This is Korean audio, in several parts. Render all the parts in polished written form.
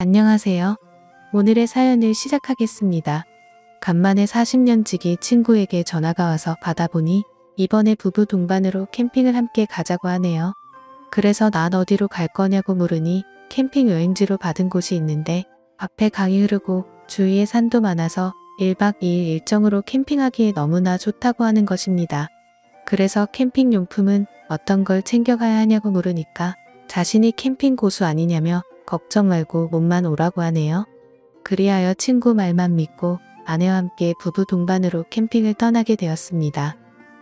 안녕하세요. 오늘의 사연을 시작하겠습니다. 간만에 40년 지기 친구에게 전화가 와서 받아보니 이번에 부부 동반으로 캠핑을 함께 가자고 하네요. 그래서 난 어디로 갈 거냐고 물으니 캠핑 여행지로 받은 곳이 있는데 앞에 강이 흐르고 주위에 산도 많아서 1박 2일 일정으로 캠핑하기에 너무나 좋다고 하는 것입니다. 그래서 캠핑 용품은 어떤 걸 챙겨가야 하냐고 물으니까 자신이 캠핑 고수 아니냐며 걱정 말고 몸만 오라고 하네요. 그리하여 친구 말만 믿고 아내와 함께 부부 동반으로 캠핑을 떠나게 되었습니다.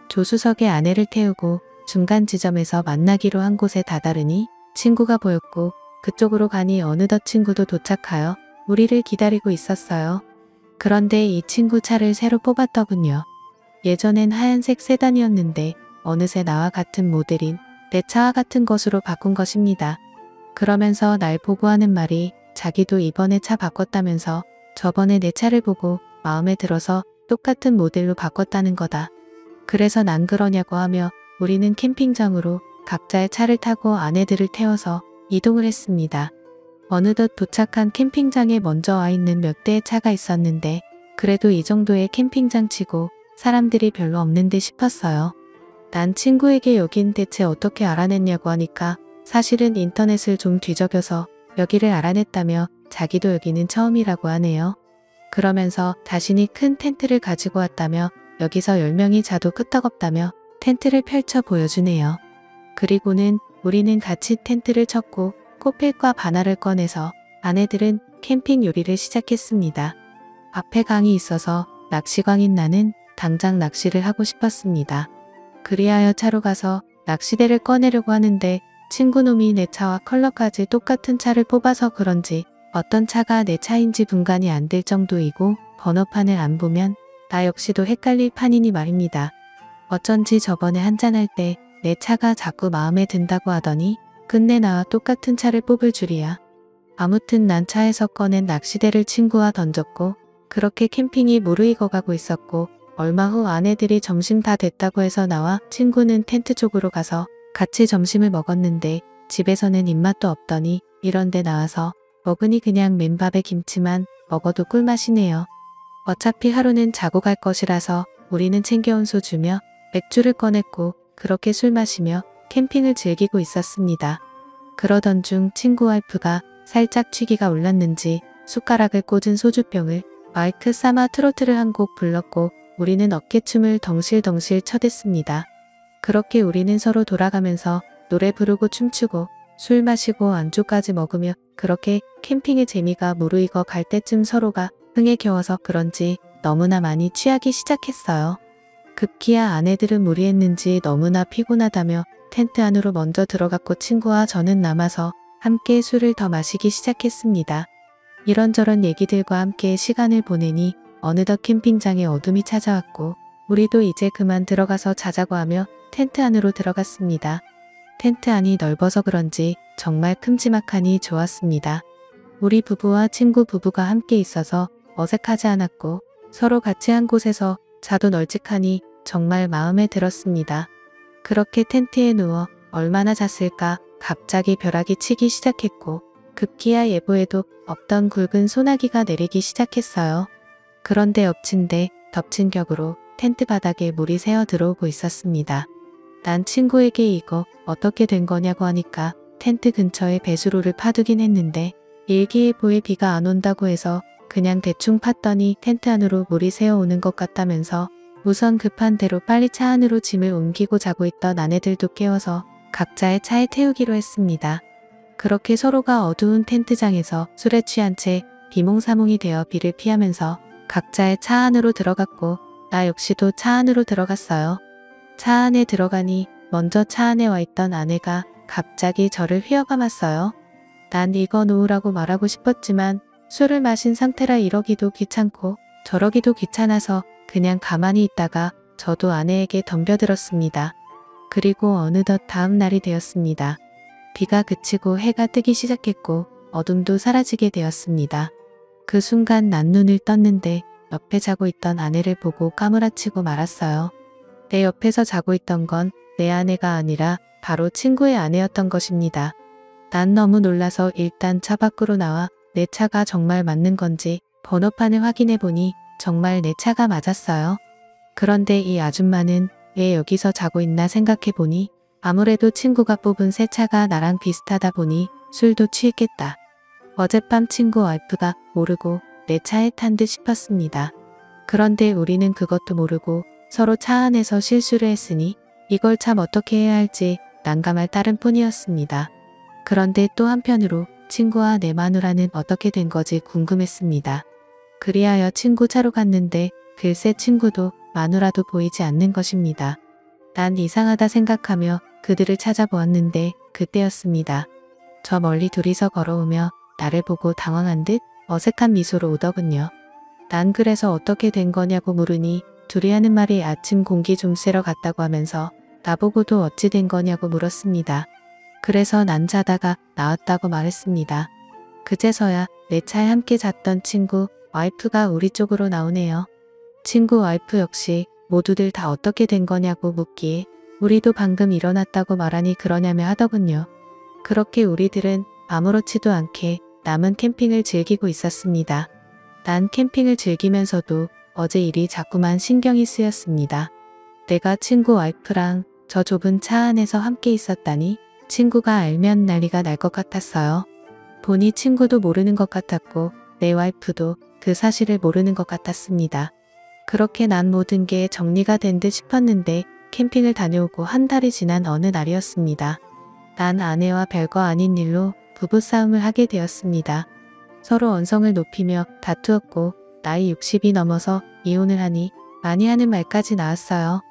조수석에 아내를 태우고 중간 지점에서 만나기로 한 곳에 다다르니 친구가 보였고 그쪽으로 가니 어느덧 친구도 도착하여 우리를 기다리고 있었어요. 그런데 이 친구 차를 새로 뽑았더군요. 예전엔 하얀색 세단이었는데 어느새 나와 같은 모델인 내 차와 같은 것으로 바꾼 것입니다. 그러면서 날 보고 하는 말이 자기도 이번에 차 바꿨다면서 저번에 내 차를 보고 마음에 들어서 똑같은 모델로 바꿨다는 거다. 그래서 난 그러냐고 하며 우리는 캠핑장으로 각자의 차를 타고 아내들을 태워서 이동을 했습니다. 어느덧 도착한 캠핑장에 먼저 와 있는 몇 대의 차가 있었는데 그래도 이 정도의 캠핑장 치고 사람들이 별로 없는 듯 싶었어요. 난 친구에게 여긴 대체 어떻게 알아냈냐고 하니까 사실은 인터넷을 좀 뒤적여서 여기를 알아냈다며 자기도 여기는 처음이라고 하네요. 그러면서 자신이 큰 텐트를 가지고 왔다며 여기서 10명이 자도 끄떡없다며 텐트를 펼쳐 보여주네요. 그리고는 우리는 같이 텐트를 쳤고 코펠과 바나를 꺼내서 아내들은 캠핑 요리를 시작했습니다. 앞에 강이 있어서 낚시광인 나는 당장 낚시를 하고 싶었습니다. 그리하여 차로 가서 낚시대를 꺼내려고 하는데 친구놈이 내 차와 컬러까지 똑같은 차를 뽑아서 그런지 어떤 차가 내 차인지 분간이 안 될 정도이고 번호판을 안 보면 나 역시도 헷갈릴 판이니 말입니다. 어쩐지 저번에 한잔할 때 내 차가 자꾸 마음에 든다고 하더니 끝내 나와 똑같은 차를 뽑을 줄이야. 아무튼 난 차에서 꺼낸 낚시대를 친구와 던졌고 그렇게 캠핑이 무르익어가고 있었고 얼마 후 아내들이 점심 다 됐다고 해서 나와 친구는 텐트 쪽으로 가서 같이 점심을 먹었는데 집에서는 입맛도 없더니 이런데 나와서 먹으니 그냥 맨밥에 김치만 먹어도 꿀맛이네요. 어차피 하루는 자고 갈 것이라서 우리는 챙겨온 소주며 맥주를 꺼냈고 그렇게 술 마시며 캠핑을 즐기고 있었습니다. 그러던 중 친구 와이프가 살짝 취기가 올랐는지 숟가락을 꽂은 소주병을 마이크 삼아 트로트를 한 곡 불렀고 우리는 어깨춤을 덩실덩실 쳐댔습니다. 그렇게 우리는 서로 돌아가면서 노래 부르고 춤추고 술 마시고 안주까지 먹으며 그렇게 캠핑의 재미가 무르익어 갈 때쯤 서로가 흥에 겨워서 그런지 너무나 많이 취하기 시작했어요. 급기야 아내들은 무리했는지 너무나 피곤하다며 텐트 안으로 먼저 들어갔고 친구와 저는 남아서 함께 술을 더 마시기 시작했습니다. 이런저런 얘기들과 함께 시간을 보내니 어느덧 캠핑장에 어둠이 찾아왔고 우리도 이제 그만 들어가서 자자고 하며 텐트 안으로 들어갔습니다. 텐트 안이 넓어서 그런지 정말 큼지막하니 좋았습니다. 우리 부부와 친구 부부가 함께 있어서 어색하지 않았고 서로 같이 한 곳에서 자도 널찍하니 정말 마음에 들었습니다. 그렇게 텐트에 누워 얼마나 잤을까 갑자기 벼락이 치기 시작했고 급기야 예보에도 없던 굵은 소나기가 내리기 시작했어요. 그런데 엎친 데 덮친 격으로 텐트 바닥에 물이 새어 들어오고 있었습니다. 난 친구에게 이거 어떻게 된 거냐고 하니까 텐트 근처에 배수로를 파두긴 했는데 일기예보에 비가 안 온다고 해서 그냥 대충 팠더니 텐트 안으로 물이 새어오는 것 같다면서 우선 급한 대로 빨리 차 안으로 짐을 옮기고 자고 있던 아내들도 깨워서 각자의 차에 태우기로 했습니다. 그렇게 서로가 어두운 텐트장에서 술에 취한 채 비몽사몽이 되어 비를 피하면서 각자의 차 안으로 들어갔고 나 역시도 차 안으로 들어갔어요. 차 안에 들어가니 먼저 차 안에 와 있던 아내가 갑자기 저를 휘어감았어요. 난 이거 놓으라고 말하고 싶었지만 술을 마신 상태라 이러기도 귀찮고 저러기도 귀찮아서 그냥 가만히 있다가 저도 아내에게 덤벼들었습니다. 그리고 어느덧 다음 날이 되었습니다. 비가 그치고 해가 뜨기 시작했고 어둠도 사라지게 되었습니다. 그 순간 난 눈을 떴는데 옆에 자고 있던 아내를 보고 까무라치고 말았어요. 내 옆에서 자고 있던 건 내 아내가 아니라 바로 친구의 아내였던 것입니다. 난 너무 놀라서 일단 차 밖으로 나와 내 차가 정말 맞는 건지 번호판을 확인해 보니 정말 내 차가 맞았어요. 그런데 이 아줌마는 왜 여기서 자고 있나 생각해 보니 아무래도 친구가 뽑은 새 차가 나랑 비슷하다 보니 술도 취했겠다. 어젯밤 친구 와이프가 모르고 내 차에 탄 듯 싶었습니다. 그런데 우리는 그것도 모르고 서로 차 안에서 실수를 했으니 이걸 참 어떻게 해야 할지 난감할 따름 뿐이었습니다. 그런데 또 한편으로 친구와 내 마누라는 어떻게 된 거지 궁금했습니다. 그리하여 친구 차로 갔는데 글쎄 친구도 마누라도 보이지 않는 것입니다. 난 이상하다 생각하며 그들을 찾아보았는데 그때였습니다. 저 멀리 둘이서 걸어오며 나를 보고 당황한 듯 어색한 미소로 오더군요. 난 그래서 어떻게 된 거냐고 물으니 둘이 하는 말이 아침 공기 좀 쐬러 갔다고 하면서 나보고도 어찌 된 거냐고 물었습니다. 그래서 난 자다가 나왔다고 말했습니다. 그제서야 내 차에 함께 잤던 친구 와이프가 우리 쪽으로 나오네요. 친구 와이프 역시 모두들 다 어떻게 된 거냐고 묻기에 우리도 방금 일어났다고 말하니 그러냐며 하더군요. 그렇게 우리들은 아무렇지도 않게 남은 캠핑을 즐기고 있었습니다. 난 캠핑을 즐기면서도 어제 일이 자꾸만 신경이 쓰였습니다. 내가 친구 와이프랑 저 좁은 차 안에서 함께 있었다니 친구가 알면 난리가 날 것 같았어요. 보니 친구도 모르는 것 같았고 내 와이프도 그 사실을 모르는 것 같았습니다. 그렇게 난 모든 게 정리가 된 듯 싶었는데 캠핑을 다녀오고 한 달이 지난 어느 날이었습니다. 난 아내와 별거 아닌 일로 부부싸움을 하게 되었습니다. 서로 언성을 높이며 다투었고 나이 60이 넘어서 이혼을 하니 많이 하는 말까지 나왔어요.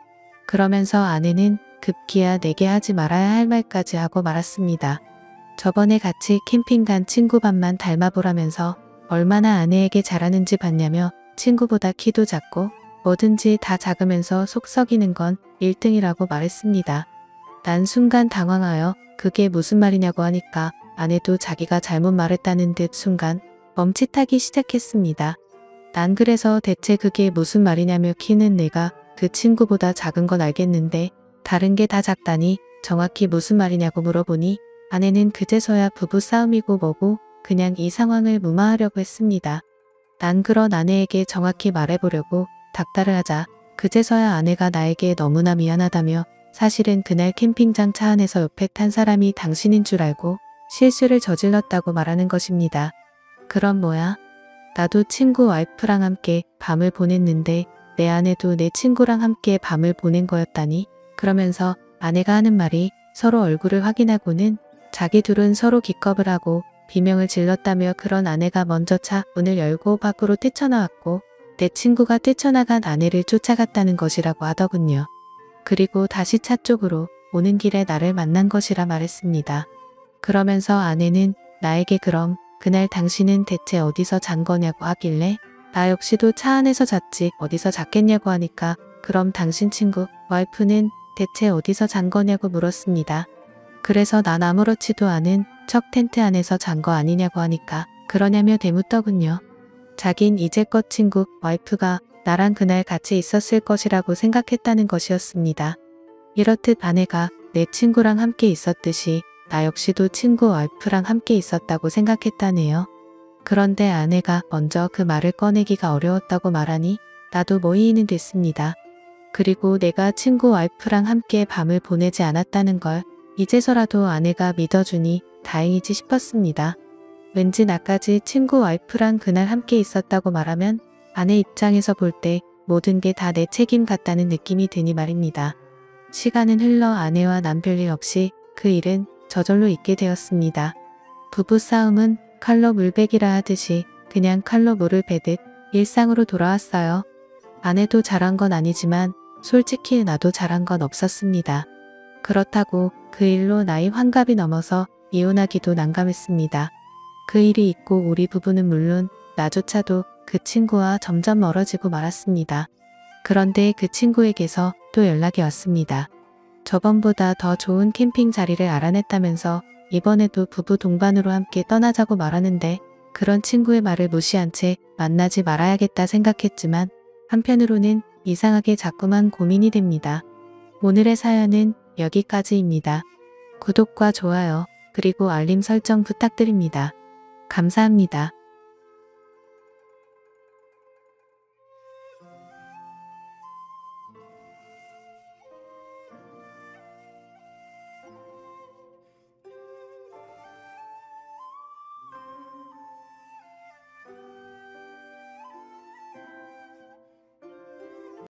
그러면서 아내는 급기야 내게 하지 말아야 할 말까지 하고 말았습니다. 저번에 같이 캠핑 간 친구 반만 닮아보라면서 얼마나 아내에게 잘하는지 봤냐며 친구보다 키도 작고 뭐든지 다 작으면서 속 썩이는 건 1등이라고 말했습니다. 난 순간 당황하여 그게 무슨 말이냐고 하니까 아내도 자기가 잘못 말했다는 듯 순간 멈칫하기 시작했습니다. 난 그래서 대체 그게 무슨 말이냐며 키는 내가 그 친구보다 작은 건 알겠는데 다른 게 다 작다니 정확히 무슨 말이냐고 물어보니 아내는 그제서야 부부싸움이고 뭐고 그냥 이 상황을 무마하려고 했습니다. 난 그런 아내에게 정확히 말해보려고 닥달을 하자 그제서야 아내가 나에게 너무나 미안하다며 사실은 그날 캠핑장 차 안에서 옆에 탄 사람이 당신인 줄 알고 실수를 저질렀다고 말하는 것입니다. 그럼 뭐야? 나도 친구 와이프랑 함께 밤을 보냈는데 내 아내도 내 친구랑 함께 밤을 보낸 거였다니. 그러면서 아내가 하는 말이 서로 얼굴을 확인하고는 자기 둘은 서로 기겁을 하고 비명을 질렀다며 그런 아내가 먼저 차 문을 열고 밖으로 뛰쳐나왔고 내 친구가 뛰쳐나간 아내를 쫓아갔다는 것이라고 하더군요. 그리고 다시 차 쪽으로 오는 길에 나를 만난 것이라 말했습니다. 그러면서 아내는 나에게 그럼 그날 당신은 대체 어디서 잔 거냐고 하길래 나 역시도 차 안에서 잤지 어디서 잤겠냐고 하니까 그럼 당신 친구 와이프는 대체 어디서 잔 거냐고 물었습니다. 그래서 난 아무렇지도 않은 척 텐트 안에서 잔 거 아니냐고 하니까 그러냐며 대묻더군요. 자긴 이제껏 친구 와이프가 나랑 그날 같이 있었을 것이라고 생각했다는 것이었습니다. 이렇듯 아내가 내 친구랑 함께 있었듯이 나 역시도 친구 와이프랑 함께 있었다고 생각했다네요. 그런데 아내가 먼저 그 말을 꺼내기가 어려웠다고 말하니 나도 모이는 됐습니다. 그리고 내가 친구 와이프랑 함께 밤을 보내지 않았다는 걸 이제서라도 아내가 믿어주니 다행이지 싶었습니다. 왠지 나까지 친구 와이프랑 그날 함께 있었다고 말하면 아내 입장에서 볼 때 모든 게 다 내 책임 같다는 느낌이 드니 말입니다. 시간은 흘러 아내와 난 별일 없이 그 일은 저절로 잊게 되었습니다. 부부싸움은 칼로 물베기라 하듯이 그냥 칼로 물을 베듯 일상으로 돌아왔어요. 아내도 잘한 건 아니지만 솔직히 나도 잘한 건 없었습니다. 그렇다고 그 일로 나이 환갑이 넘어서 이혼하기도 난감했습니다. 그 일이 있고 우리 부부는 물론 나조차도 그 친구와 점점 멀어지고 말았습니다. 그런데 그 친구에게서 또 연락이 왔습니다. 저번보다 더 좋은 캠핑 자리를 알아냈다면서 이번에도 부부 동반으로 함께 떠나자고 말하는데 그런 친구의 말을 무시한 채 만나지 말아야겠다 생각했지만 한편으로는 이상하게 자꾸만 고민이 됩니다. 오늘의 사연은 여기까지입니다. 구독과 좋아요 그리고 알림 설정 부탁드립니다. 감사합니다.